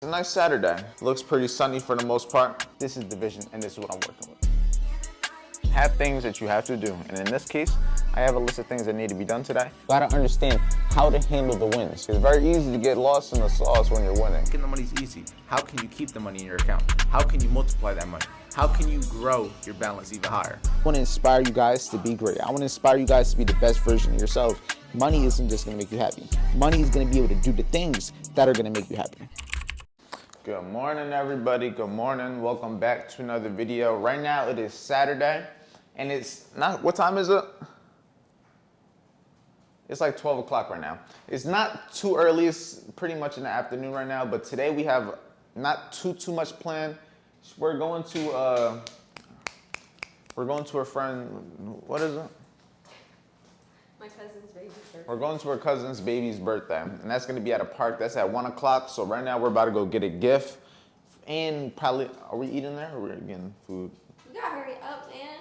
It's a nice Saturday. Looks pretty sunny for the most part. This is the vision and this is what I'm working with. Have things that you have to do. And in this case, I have a list of things that need to be done today. You gotta understand how to handle the wins. It's very easy to get lost in the sauce when you're winning. Getting the money's easy. How can you keep the money in your account? How can you multiply that money? How can you grow your balance even higher? I want to inspire you guys to be great. I want to inspire you guys to be the best version of yourselves. Money isn't just going to make you happy. Money is going to be able to do the things that are going to make you happy. Good morning, everybody. Good morning. Welcome back to another video. Right now it is Saturday and it's not, what time is it? It's like 12 o'clock right now. It's not too early. It's pretty much in the afternoon right now, but today we have not too much planned. We're going to a friend, what is it? My cousin's baby's birthday. We're going to her cousin's baby's birthday, and that's gonna be at a park. That's at 1 o'clock. So right now we're about to go get a gift, and probably, are we eating there or we're getting food? We gotta hurry up, man.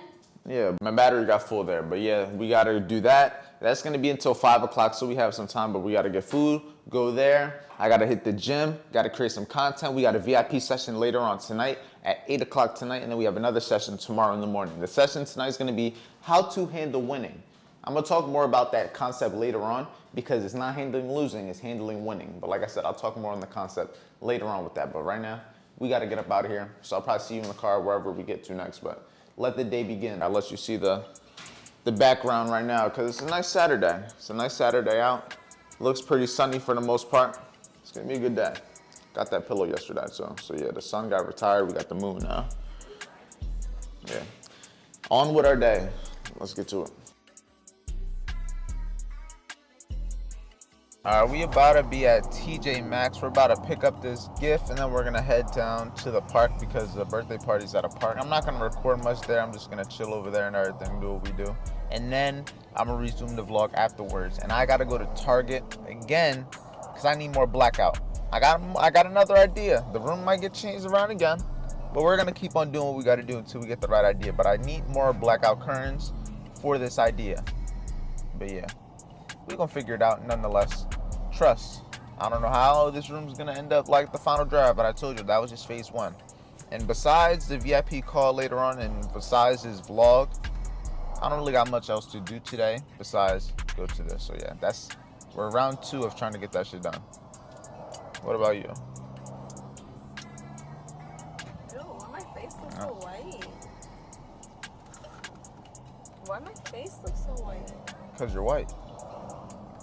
Yeah, my battery got full there, but yeah, we gotta do that. That's gonna be until 5 o'clock, so we have some time, but we gotta get food, go there. I gotta hit the gym, gotta create some content. We got a VIP session later on tonight at 8 o'clock tonight, and then we have another session tomorrow in the morning. The session tonight is gonna be how to handle winning. I'm gonna talk more about that concept later on because it's not handling losing, it's handling winning. But like I said, I'll talk more on the concept later on with that. But right now, we gotta get up out of here. So I'll probably see you in the car wherever we get to next, but let the day begin. I'll let you see the background right now because it's a nice Saturday. It's a nice Saturday out. Looks pretty sunny for the most part. It's gonna be a good day. Got that pillow yesterday, so yeah, the sun got retired. We got the moon now. Yeah. On with our day. Let's get to it. All right, we about to be at TJ Maxx. We're about to pick up this gift, and then we're gonna head down to the park because the birthday party's at a park. I'm not gonna record much there. I'm just gonna chill over there and everything, do what we do. And then I'm gonna resume the vlog afterwards. And I gotta go to Target again because I need more blackout. I got another idea. The room might get changed around again, but we're gonna keep on doing what we gotta do until we get the right idea. But I need more blackout curtains for this idea. But yeah, we're gonna figure it out nonetheless. Trust. I don't know how this room's gonna end up like the final draft, but I told you that was just phase one. And besides the VIP call later on and besides this vlog, I don't really got much else to do today besides go to this. So yeah, we're round 2 of trying to get that shit done. What about you? Ew, why my face looks so white? Why my face looks so white? Because you're white.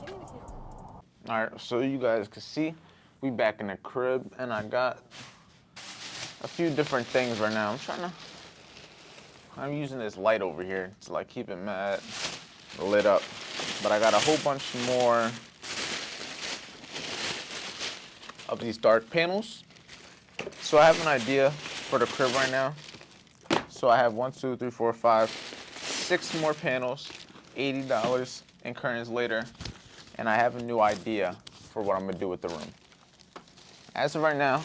Give me the camera. All right, so you guys can see, we back in the crib, and I got a few different things right now. I'm using this light over here to like keep it mad lit up, but I got a whole bunch more of these dark panels. So I have an idea for the crib right now. So I have 1, 2, 3, 4, 5, 6 more panels, $80 in curtains later. And I have a new idea for what I'm gonna do with the room. As of right now,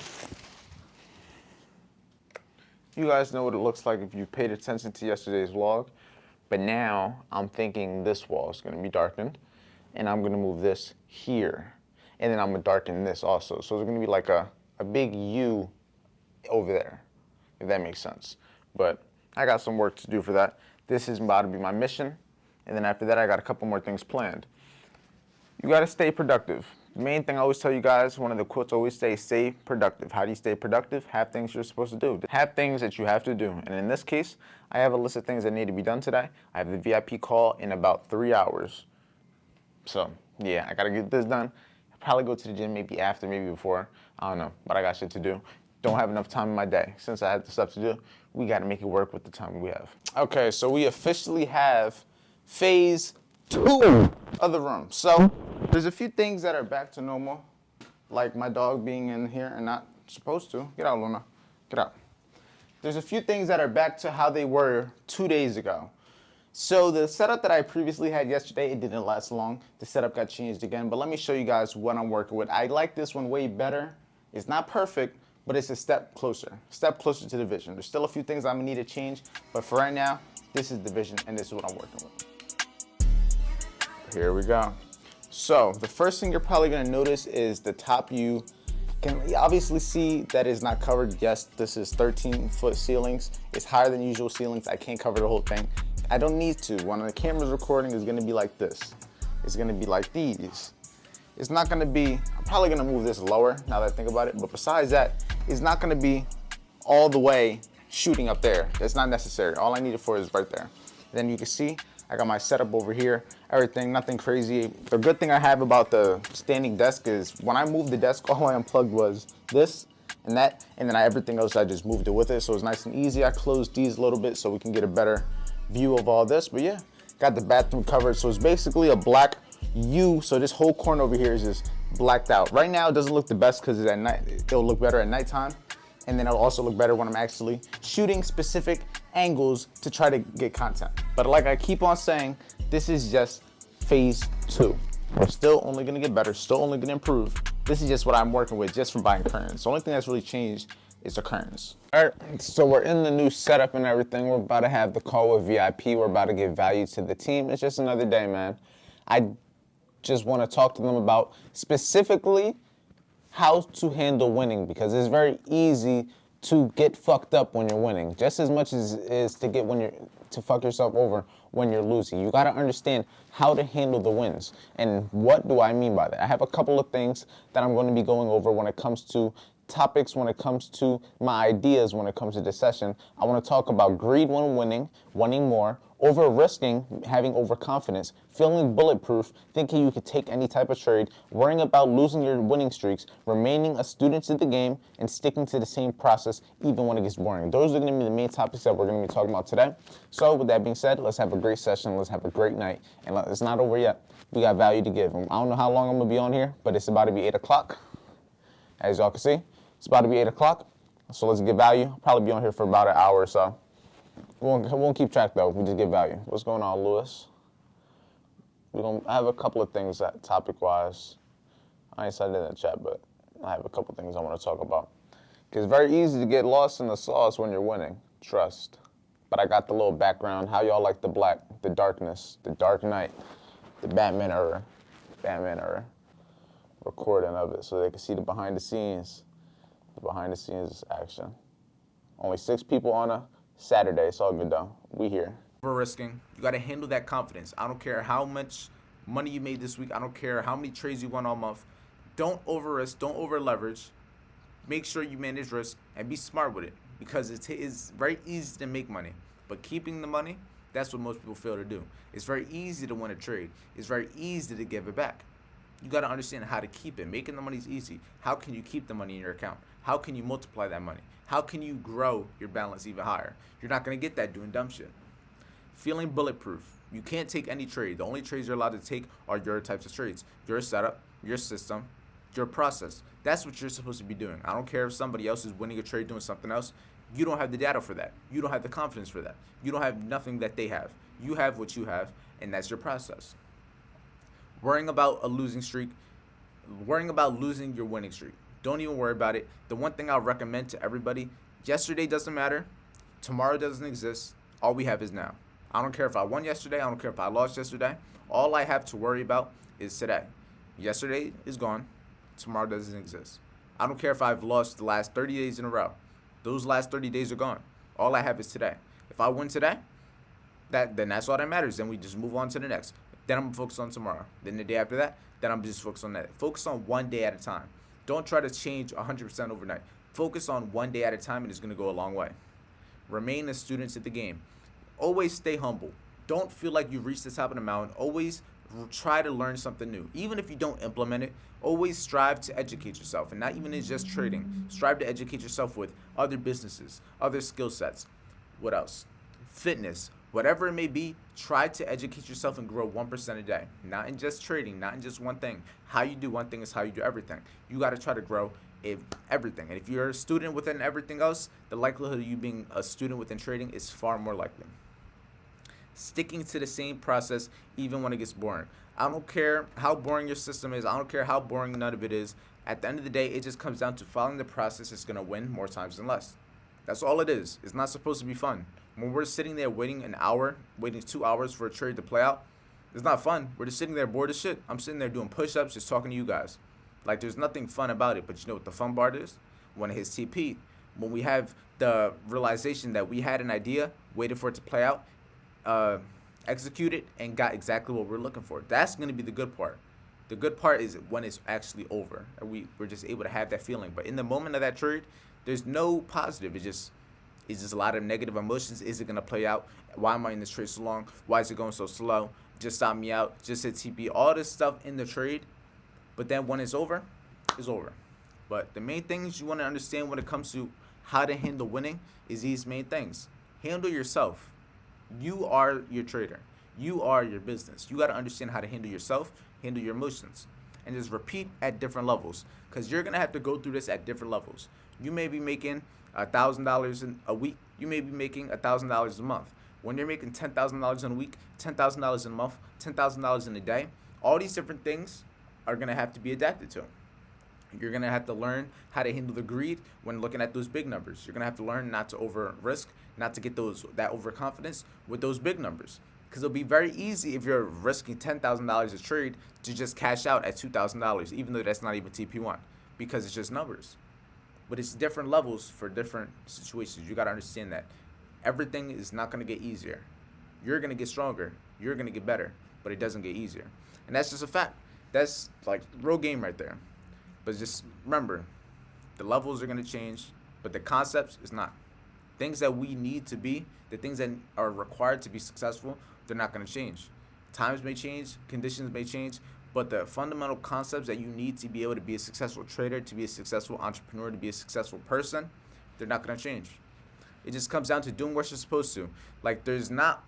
you guys know what it looks like if you paid attention to yesterday's vlog, but now I'm thinking this wall is gonna be darkened, and I'm gonna move this here, and then I'm gonna darken this also. So it's gonna be like a big U over there, if that makes sense. But I got some work to do for that. This is about to be my mission, and then after that I got a couple more things planned. You gotta stay productive. The main thing I always tell you guys, one of the quotes I always say, stay productive. How do you stay productive? Have things you're supposed to do. Have things that you have to do. And in this case, I have a list of things that need to be done today. I have the VIP call in about 3 hours. So yeah, I gotta get this done. I'll probably go to the gym maybe after, maybe before. I don't know, but I got shit to do. Don't have enough time in my day. Since I have the stuff to do, we gotta make it work with the time we have. Okay, so we officially have phase 2 of the room. So there's a few things that are back to normal, like my dog being in here and not supposed to. Get out, Luna. Get out. There's a few things that are back to how they were 2 days ago. So the setup that I previously had yesterday, it didn't last long. The setup got changed again, but let me show you guys what I'm working with. I like this one way better. It's not perfect, but it's a step closer to the vision. There's still a few things I'm gonna need to change, but for right now, this is the vision and this is what I'm working with. Here we go. So the first thing you're probably gonna notice is the top U Can you obviously see that it's not covered? Yes, this is 13-foot ceilings. It's higher than usual ceilings. I can't cover the whole thing. I don't need to. When the camera's recording, it's gonna be like this. It's gonna be like these. It's not gonna be, I'm probably gonna move this lower now that I think about it, but besides that, it's not gonna be all the way shooting up there. It's not necessary. All I need it for is right there. Then you can see, I got my setup over here, everything, nothing crazy. The good thing I have about the standing desk is when I moved the desk, all I unplugged was this and that, and then everything else, I just moved it with it, so it's nice and easy. I closed these a little bit so we can get a better view of all this, but yeah, got the bathroom covered, so it's basically a black U, so this whole corner over here is just blacked out. Right now, it doesn't look the best because it's at night. It'll look better at nighttime, and then it'll also look better when I'm actually shooting specific angles to try to get content. But like I keep on saying, this is just phase 2. We're still only gonna get better, still only gonna improve. This is just what I'm working with just from buying curtains. The only thing that's really changed is the curtains. All right, so we're in the new setup and everything. We're about to have the call with VIP. We're about to give value to the team. It's just another day, man. I just want to talk to them about specifically how to handle winning, because it's very easy to get fucked up when you're winning, just as much as it is to fuck yourself over when you're losing. You got to understand how to handle the wins. And what do I mean by that? I have a couple of things that I'm going to be going over when it comes to topics, when it comes to my ideas, when it comes to this session. I want to talk about greed when winning, wanting more, over risking, having overconfidence, feeling bulletproof, thinking you could take any type of trade, worrying about losing your winning streaks, remaining a student to the game, and sticking to the same process even when it gets boring. Those are going to be the main topics that we're going to be talking about today. So with that being said, let's have a great session. Let's have a great night. And it's not over yet. We got value to give. I don't know how long I'm going to be on here, but it's about to be 8 o'clock. As y'all can see, it's about to be 8 o'clock. So let's get value. I'll probably be on here for about an hour or so. We won't keep track though. We just get value. What's going on, Lewis? I have a couple of things that topic-wise. I ain't said it in the chat, but I have a couple of things I want to talk about. Because it's very easy to get lost in the sauce when you're winning. Trust. But I got the little background. How y'all like the black, the darkness, the dark night, the Batman era recording of it, so they can see the behind the scenes action. Only 6 people on a Saturday. It's all good though. We here. Over risking, you got to handle that confidence. I don't care how much money you made this week. I don't care how many trades you won all month. Don't over risk. Don't over leverage. Make sure you manage risk and be smart with it, because it is very easy to make money, but keeping the money, that's what most people fail to do. It's very easy to win a trade. It's very easy to give it back. You got to understand how to keep it. Making the money is easy. How can you keep the money in your account? How can you multiply that money? How can you grow your balance even higher? You're not going to get that doing dumb shit. Feeling bulletproof. You can't take any trade. The only trades you're allowed to take are your types of trades. Your setup, your system, your process. That's what you're supposed to be doing. I don't care if somebody else is winning a trade doing something else. You don't have the data for that. You don't have the confidence for that. You don't have nothing that they have. You have what you have, and that's your process. Worrying about a losing streak, worrying about losing your winning streak. Don't even worry about it. The one thing I'll recommend to everybody, yesterday doesn't matter. Tomorrow doesn't exist. All we have is now. I don't care if I won yesterday. I don't care if I lost yesterday. All I have to worry about is today. Yesterday is gone. Tomorrow doesn't exist. I don't care if I've lost the last 30 days in a row. Those last 30 days are gone. All I have is today. If I win today, then that's all that matters. Then we just move on to the next. Then I'm focused on tomorrow. Then the day after that, then I'm just focused on that. Focus on one day at a time. Don't try to change 100% overnight. Focus on one day at a time, and it's going to go a long way. Remain a student at the game. Always stay humble. Don't feel like you've reached the top of the mountain. Always try to learn something new. Even if you don't implement it, always strive to educate yourself. And not even in just trading. Strive to educate yourself with other businesses, other skill sets. What else? Fitness. Whatever it may be, try to educate yourself and grow 1% a day. Not in just trading, not in just one thing. How you do one thing is how you do everything. You got to try to grow everything. And if you're a student within everything else, the likelihood of you being a student within trading is far more likely. Sticking to the same process even when it gets boring. I don't care how boring your system is. I don't care how boring none of it is. At the end of the day, it just comes down to following the process. It's going to win more times than less. That's all it is. It's not supposed to be fun. When we're sitting there waiting an hour, waiting 2 hours for a trade to play out, it's not fun. We're just sitting there bored as shit. I'm sitting there doing push-ups, just talking to you guys. Like, there's nothing fun about it. But you know what the fun part is? When it hits TP, when we have the realization that we had an idea, waited for it to play out, executed, and got exactly what we're looking for. That's going to be the good part. The good part is when it's actually over and we're just able to have that feeling. But in the moment of that trade, there's no positive. It's just a lot of negative emotions. Is it going to play out? Why am I in this trade so long? Why is it going so slow? Just stop me out. Just hit TP. All this stuff in the trade. But then when it's over, it's over. But the main things you want to understand when it comes to how to handle winning is these main things. Handle yourself. You are your trader. You are your business. You got to understand how to handle yourself, handle your emotions, and just repeat at different levels, because you're going to have to go through this at different levels. You may be making $1,000 in a week. You may be making $1,000 a month. When you're making $10,000 in a week, $10,000 in a month, $10,000 in a day, all these different things are going to have to be adapted to. You're going to have to learn how to handle the greed when looking at those big numbers. You're going to have to learn not to over risk, not to get that overconfidence with those big numbers. Because it'll be very easy if you're risking $10,000 a trade to just cash out at $2,000, even though that's not even TP1, because it's just numbers. But it's different levels for different situations. You got to understand that. Everything is not going to get easier. You're going to get stronger. You're going to get better, but it doesn't get easier. And that's just a fact. That's like real game right there. But just remember, the levels are going to change, but the concepts is not. Things that we need to be, the things that are required to be successful, they're not going to change. Times may change, conditions may change, but the fundamental concepts that you need to be able to be a successful trader, to be a successful entrepreneur, to be a successful person, they're not going to change. It just comes down to doing what you're supposed to. Like, there's not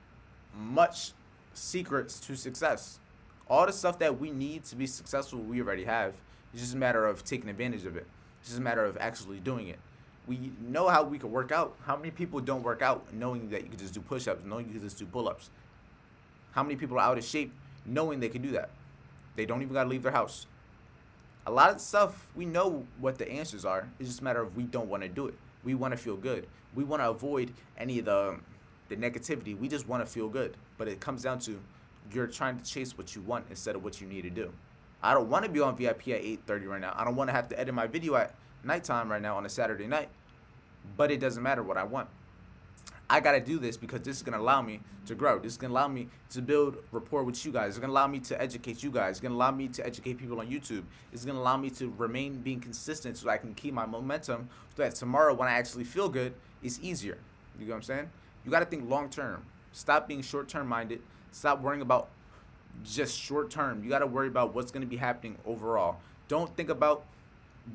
much secrets to success. All the stuff that we need to be successful, we already have. It's just a matter of taking advantage of it. It's just a matter of actually doing it. We know how we can work out. How many people don't work out knowing that you can just do push-ups, knowing you can just do pull-ups? How many people are out of shape knowing they can do that? They don't even got to leave their house. A lot of stuff, we know what the answers are. It's just a matter of we don't want to do it. We want to feel good. We want to avoid any of the negativity. We just want to feel good. But it comes down to you're trying to chase what you want instead of what you need to do. I don't want to be on VIP at 8:30 right now. I don't want to have to edit my video at nighttime right now on a Saturday night. But it doesn't matter what I want. I got to do this because this is going to allow me to grow. This is going to allow me to build rapport with you guys. It's going to allow me to educate you guys. It's going to allow me to educate people on YouTube. It's going to allow me to remain being consistent so I can keep my momentum so that tomorrow when I actually feel good, it's easier. You know what I'm saying? You got to think long term. Stop being short term minded. Stop worrying about just short term. You got to worry about what's going to be happening overall. Don't think about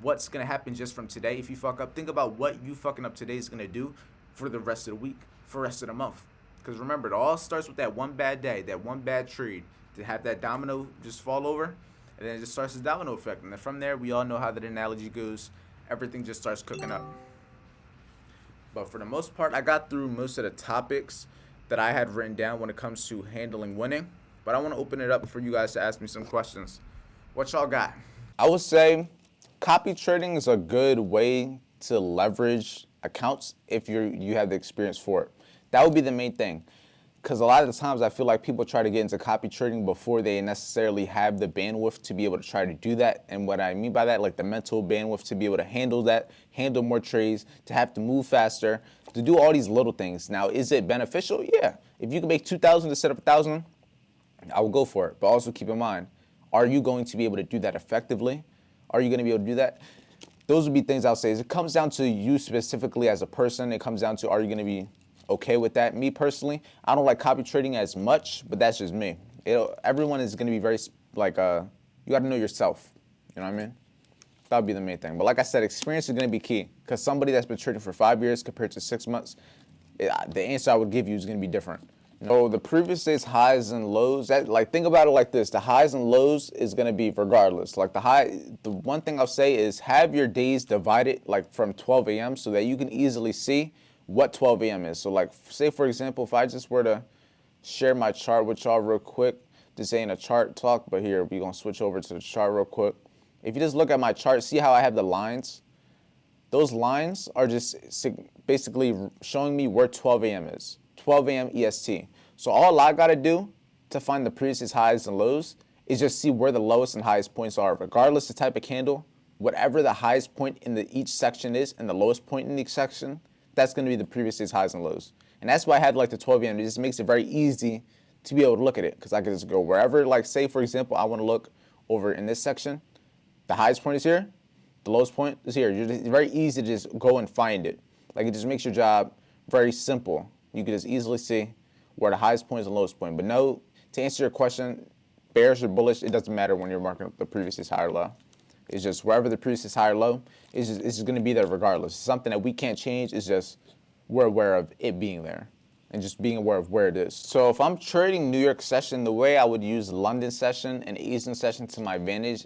what's going to happen just from today. If you fuck up, think about what you fucking up today is going to do for the rest of the week, for the rest of the month. Because remember, it all starts with that one bad day, that one bad trade, to have that domino just fall over, and then it just starts this domino effect. And then from there, we all know how that analogy goes. Everything just starts cooking up. But for the most part, I got through most of the topics that I had written down when it comes to handling winning. But I want to open it up for you guys to ask me some questions. What y'all got? I would say copy trading is a good way to leverage accounts if you have the experience for it. That would be the main thing. Because a lot of the times I feel like people try to get into copy trading before they necessarily have the bandwidth to be able to try to do that. And what I mean by that, like the mental bandwidth to be able to handle that, handle more trades, to have to move faster, to do all these little things. Now, is it beneficial? Yeah. If you can make 2,000 to set up 1,000, I will go for it. But also keep in mind, are you going to be able to do that effectively? Are you going to be able to do that? Those would be things I'll say. It comes down to you specifically as a person. It comes down to, are you going to be okay with that? Me personally, I don't like copy trading as much, but that's just me. Everyone is going to be very, you got to know yourself. You know what I mean? That would be the main thing. But like I said, experience is going to be key. Because somebody that's been trading for 5 years compared to 6 months, the answer I would give you is going to be different. So the previous day's highs and lows, think about it like this. The highs and lows is going to be regardless. Like the one thing I'll say is have your days divided like from 12 a.m. so that you can easily see what 12 a.m. is. So like say for example, if I just were to share my chart with y'all real quick, this ain't a chart talk, but here we're going to switch over to the chart real quick. If you just look at my chart, see how I have the lines? Those lines are just basically showing me where 12 a.m. is. 12 a.m. EST. So all I got to do to find the previous highs and lows is just see where the lowest and highest points are. Regardless the type of candle, whatever the highest point in each section is and the lowest point in each section, that's going to be the previous day's highs and lows. And that's why I had like the 12 a.m. It just makes it very easy to be able to look at it, because I can just go wherever, like say for example, I want to look over in this section. The highest point is here, the lowest point is here. It's very easy to just go and find it. Like it just makes your job very simple. You can just easily see where the highest point is and lowest point. But no, to answer your question, bearish or bullish, it doesn't matter when you're marking up the previous day's high or low. It's just wherever the previous day's high or low, it's just going to be there regardless. It's something that we can't change. It's just we're aware of it being there and just being aware of where it is. So if I'm trading New York session, the way I would use London session and Asian session to my advantage,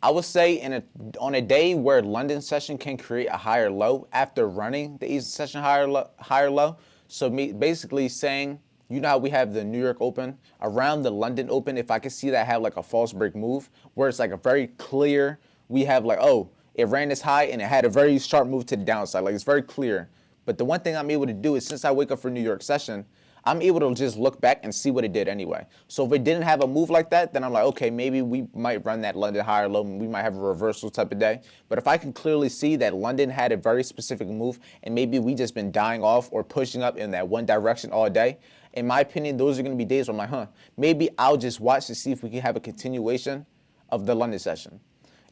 I would say on a day where London session can create a higher low after running the Asian session higher low. So basically saying, you know how we have the New York Open, around the London Open, if I can see that have like a false break move, where it's like a very clear, we have like, oh, it ran this high and it had a very sharp move to the downside. Like it's very clear. But the one thing I'm able to do is, since I wake up for New York session, I'm able to just look back and see what it did anyway. So if it didn't have a move like that, then I'm like, okay, maybe we might run that London high or low, and we might have a reversal type of day. But if I can clearly see that London had a very specific move, and maybe we just been dying off or pushing up in that one direction all day, in my opinion, those are going to be days where I'm like, maybe I'll just watch to see if we can have a continuation of the London session.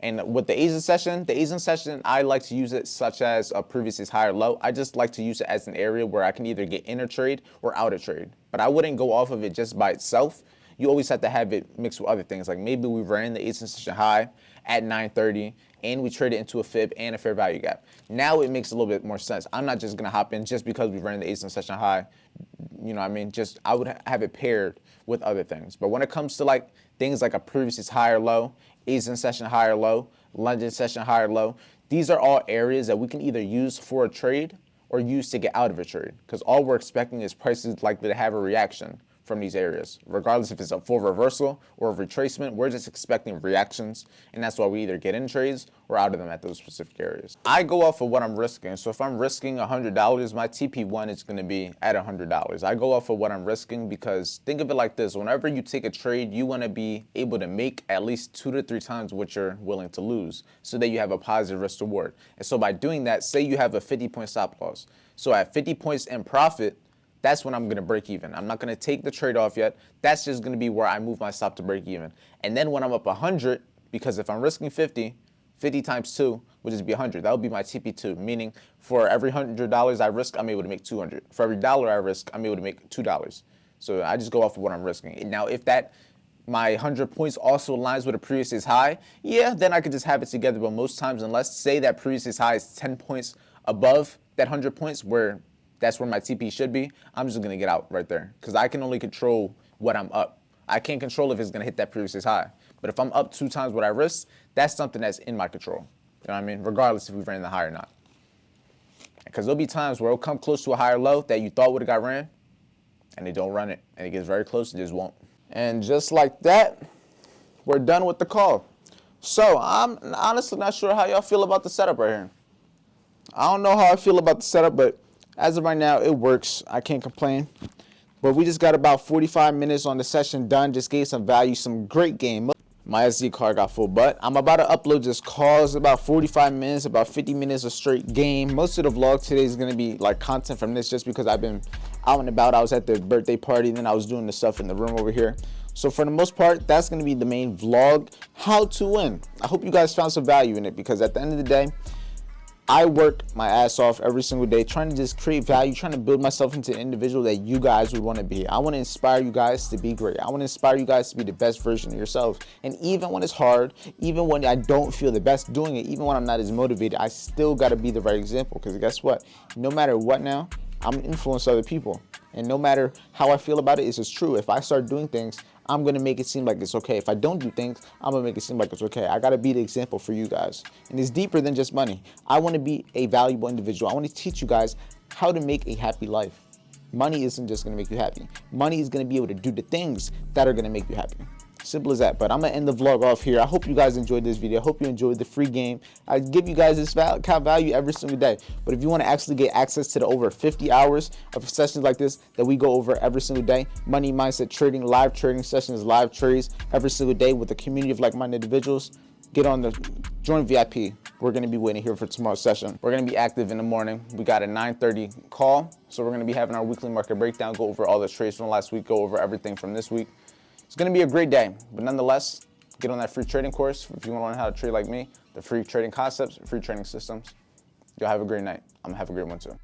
And with the Asian session, I like to use it such as a previous is high or low. I just like to use it as an area where I can either get in a trade or out of trade. But I wouldn't go off of it just by itself. You always have to have it mixed with other things. Like maybe we ran the Asian session high at 9:30 and we traded into a fib and a fair value gap. Now it makes a little bit more sense. I'm not just going to hop in just because we ran the Asian session high. You know what I mean? Just I would have it paired with other things. But when it comes to like things like a previous is high or low, Asian session high or low, London session high or low, these are all areas that we can either use for a trade or use to get out of a trade, because all we're expecting is prices likely to have a reaction from these areas. Regardless if it's a full reversal or a retracement, we're just expecting reactions, and that's why we either get in trades or out of them at those specific areas. I go off of what I'm risking. So if I'm risking $100, my TP1 is going to be at $100. I go off of what I'm risking because think of it like this. Whenever you take a trade, you want to be able to make at least 2 to 3 times what you're willing to lose so that you have a positive risk reward. And so by doing that, say you have a 50-point stop loss. So at 50 points in profit, that's when I'm going to break even. I'm not going to take the trade off yet. That's just going to be where I move my stop to break even. And then when I'm up 100, because if I'm risking 50 times 2 would just be 100. That would be my TP2, meaning for every $100 I risk, I'm able to make 200. For every dollar I risk, I'm able to make $2. So I just go off of what I'm risking. Now, if that my 100 points also aligns with a previous day's high, yeah, then I could just have it together. But most times, unless say that previous day's high is 10 points above that 100 points, where that's where my TP should be, I'm just going to get out right there because I can only control what I'm up. I can't control if it's going to hit that previous day's high. But if I'm up 2 times what I risk, that's something that's in my control. You know what I mean? Regardless if we ran the high or not. Because there'll be times where it'll come close to a higher low that you thought would have got ran, and they don't run it. And it gets very close, it just won't. And just like that, we're done with the call. So I'm honestly not sure how y'all feel about the setup right here. I don't know how I feel about the setup, but as of right now, it works. I can't complain. But we just got about 45 minutes on the session done. Just gave some value, some great game. My SD card got full, but I'm about to upload this calls about 45 minutes, about 50 minutes of straight game. Most of the vlog today is going to be like content from this just because I've been out and about. I was at the birthday party, then I was doing the stuff in the room over here. So for the most part, that's going to be the main vlog, how to win. I hope you guys found some value in it because at the end of the day, I work my ass off every single day trying to just create value, trying to build myself into an individual that you guys would want to be. I want to inspire you guys to be great. I want to inspire you guys to be the best version of yourselves. And even when it's hard, even when I don't feel the best doing it, even when I'm not as motivated, I still got to be the right example. Because guess what? No matter what now, I'm influence other people. And no matter how I feel about it, it's just true. If I start doing things, I'm going to make it seem like it's okay. If I don't do things, I'm going to make it seem like it's okay. I got to be the example for you guys. And it's deeper than just money. I want to be a valuable individual. I want to teach you guys how to make a happy life. Money isn't just going to make you happy. Money is going to be able to do the things that are going to make you happy. Simple as that. But I'm gonna end the vlog off here. I hope you guys enjoyed this video. I hope you enjoyed the free game. I give you guys this kind of value every single day. But if you want to actually get access to the over 50 hours of sessions like this that we go over every single day, money mindset trading, live trading sessions, live trades every single day with a community of like-minded individuals, get on the join VIP. We're gonna be waiting here for tomorrow's session. We're gonna be active in the morning. We got a 9:30 call, so we're gonna be having our weekly market breakdown, go over all the trades from last week, go over everything from this week. It's gonna be a great day, but nonetheless, get on that free trading course if you wanna learn how to trade like me, the free trading concepts, free trading systems. Y'all have a great night. I'm gonna have a great one too.